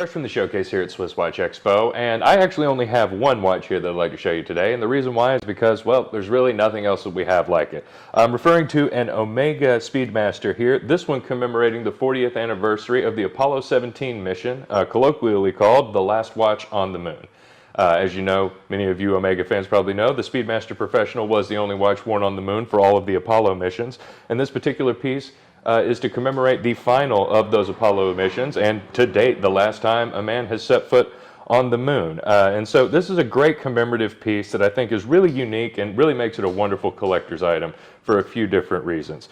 Fresh from the showcase here at SwissWatchExpo, and I actually only have one watch here that I'd like to show you today, and the reason why is because, well, there's really nothing else that we have like it. I'm referring to an Omega Speedmaster here, this one commemorating the 40th anniversary of the Apollo 17 mission, colloquially called the last watch on the moon. As you know, many of you Omega fans probably know, the Speedmaster Professional was the only watch worn on the moon for all of the Apollo missions, and this particular piece is to commemorate the final of those Apollo missions, and to date, the last time a man has set foot on the moon. And so this is a great commemorative piece that I think is really unique and really makes it a wonderful collector's item for a few different reasons.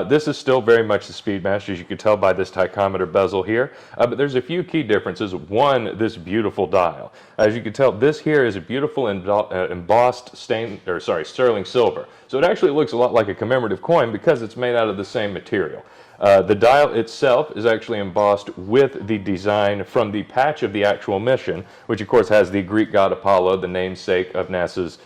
This is still very much the Speedmaster, as you can tell by this tachymeter bezel here, but there's a few key differences. One, this beautiful dial. As you can tell, this here is a beautiful embossed sterling silver. So it actually looks a lot like a commemorative coin because it's made out of the same material. The dial itself is actually embossed with the design from the patch of the actual mission, which of course has the Greek god Apollo, the namesake of NASA's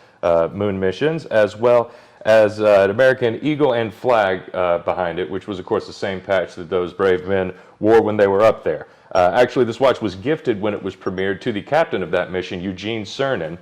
moon missions, as well as an American eagle and flag behind it, which was of course the same patch that those brave men wore when they were up there. Actually, this watch was gifted when it was premiered to the captain of that mission, Eugene Cernan,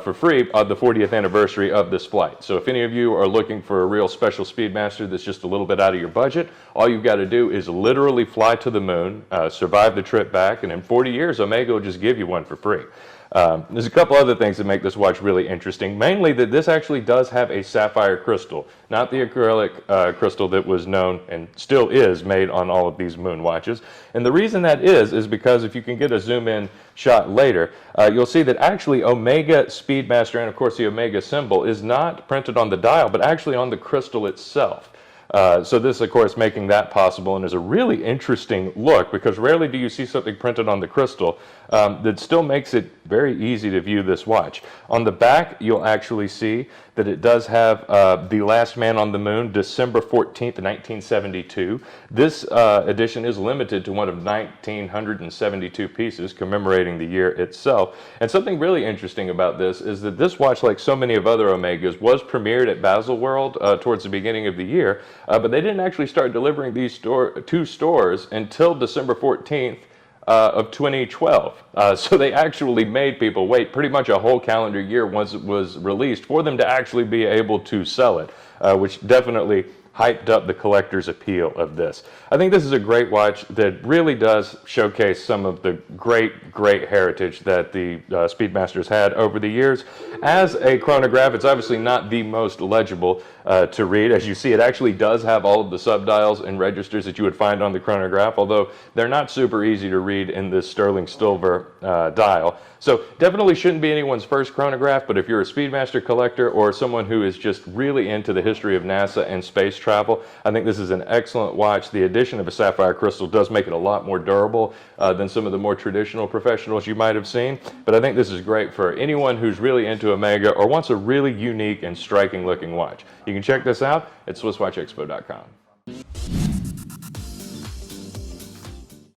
for free on the 40th anniversary of this flight. So if any of you are looking for a real special Speedmaster that's just a little bit out of your budget, all you've got to do is literally fly to the moon, survive the trip back, and in 40 years, Omega will just give you one for free. There's a couple other things that make this watch really interesting, mainly that this actually does have a sapphire crystal, not the acrylic crystal that was known and still is made on all of these moon watches. And the reason that is because if you can get a zoom in shot later, you'll see that actually Omega Speedmaster and of course the Omega symbol is not printed on the dial, but actually on the crystal itself. So this, of course, making that possible and is a really interesting look because rarely do you see something printed on the crystal that still makes it very easy to view this watch. On the back, you'll actually see that it does have the last man on the moon, December 14th, 1972. This edition is limited to one of 1,972 pieces commemorating the year itself. And something really interesting about this is that this watch, like so many of other Omegas, was premiered at Baselworld towards the beginning of the year, but they didn't actually start delivering these to stores until December 14th of 2012. So they actually made people wait pretty much a whole calendar year once it was released for them to actually be able to sell it, which definitely hyped up the collector's appeal of this. I think this is a great watch that really does showcase some of the great heritage that the Speedmasters had over the years. As a chronograph, it's obviously not the most legible to read. As you see, it actually does have all of the subdials and registers that you would find on the chronograph, although they're not super easy to read in this sterling silver dial. So definitely shouldn't be anyone's first chronograph, but if you're a Speedmaster collector or someone who is just really into the history of NASA and space travel, I think this is an excellent watch. The addition of a sapphire crystal does make it a lot more durable than some of the more traditional professionals you might have seen, but I think this is great for anyone who's really into Omega or wants a really unique and striking looking watch. You can check this out at SwissWatchExpo.com.